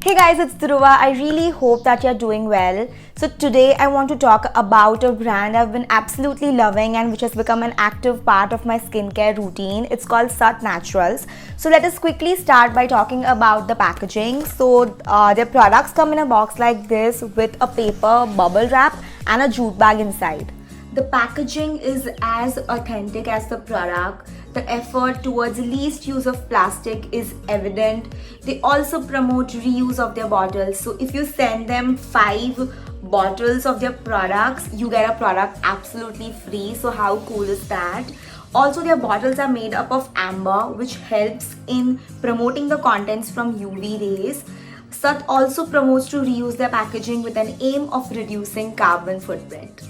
Hey guys, it's Dhruva. I really hope that you're doing well. So today I want to talk about a brand I've been absolutely loving and which has become an active part of my skincare routine. It's called Sat Naturals. So let us quickly start by talking about the packaging. So their products come in a box like this with a paper bubble wrap and a jute bag inside. The packaging is as authentic as the product. The effort towards least use of plastic is evident. They also promote reuse of their bottles. So if you send them 5 bottles of their products, you get a product absolutely free. So how cool is that? Also, their bottles are made up of amber, which helps in promoting the contents from UV rays. Sat also promotes to reuse their packaging with an aim of reducing carbon footprint.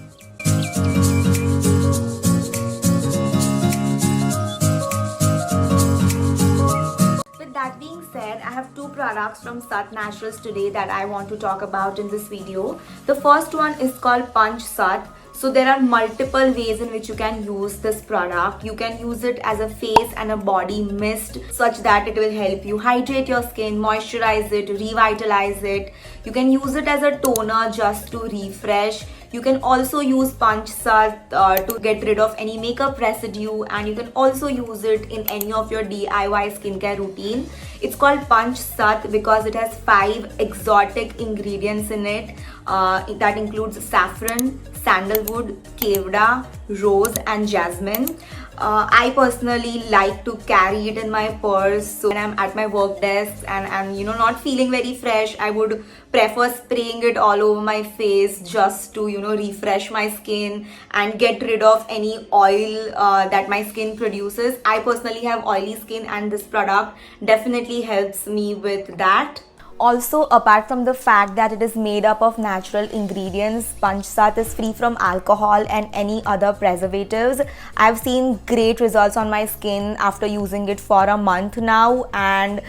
That being said, I have 2 products from Sat Naturals today that I want to talk about in this video. The first one is called Punch Sat. So there are multiple ways in which you can use this product. You can use it as a face and a body mist such that it will help you hydrate your skin, moisturize it, revitalize it. You can use it as a toner just to refresh. You can also use Punch Sat to get rid of any makeup residue, and you can also use it in any of your DIY skincare routine. It's called Punch Sat because it has 5 exotic ingredients in it. That includes saffron, sandalwood, kevda, rose and jasmine. I personally like to carry it in my purse. So when I'm at my work desk and I'm not feeling very fresh, I would prefer spraying it all over my face just to refresh my skin and get rid of any oil that my skin produces. I personally have oily skin and this product definitely helps me with that. Also, apart from the fact that it is made up of natural ingredients, Punch Sat is free from alcohol and any other preservatives. I've seen great results on my skin after using it for a month now, and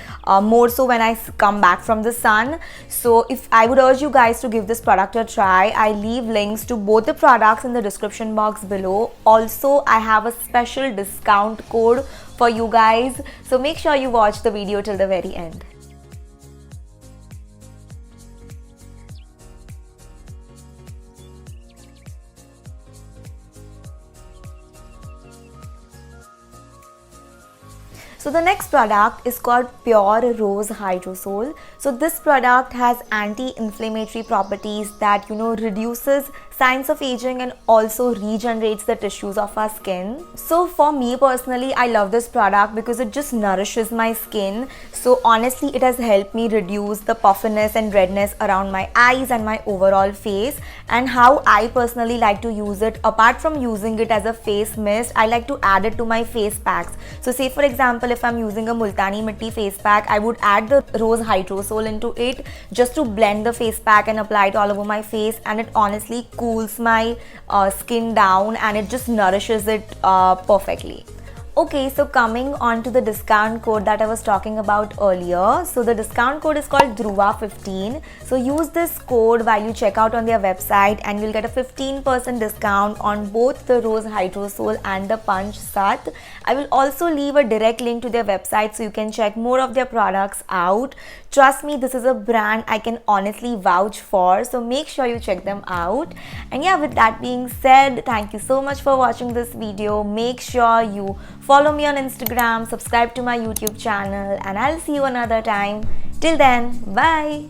more so when I come back from the sun. So if I would urge you guys to give this product a try. I leave links to both the products in the description box below. Also, I have a special discount code for you guys, so make sure you watch the video till the very end. So the next product is called Pure Rose Hydrosol. So this product has anti-inflammatory properties that reduces signs of aging and also regenerates the tissues of our skin. So for me personally, I love this product because it just nourishes my skin. So honestly, it has helped me reduce the puffiness and redness around my eyes and my overall face. And how I personally like to use it, apart from using it as a face mist, I like to add it to my face packs. So say for example, if I'm using a Multani Mitti face pack, I would add the Rose Hydrosol into it just to blend the face pack and apply it all over my face, and it honestly cools my skin down and it just nourishes it perfectly. Okay, so coming on to the discount code that I was talking about earlier. So the discount code is called Dhruva15. So use this code while you check out on their website and you'll get a 15% discount on both the Rose Hydrosol and the Punch Sat. I will also leave a direct link to their website so you can check more of their products out. Trust me, this is a brand I can honestly vouch for, so make sure you check them out. And yeah, with that being said, thank you so much for watching this video. Make sure you follow me on Instagram, subscribe to my YouTube channel, and I'll see you another time. Till then, bye.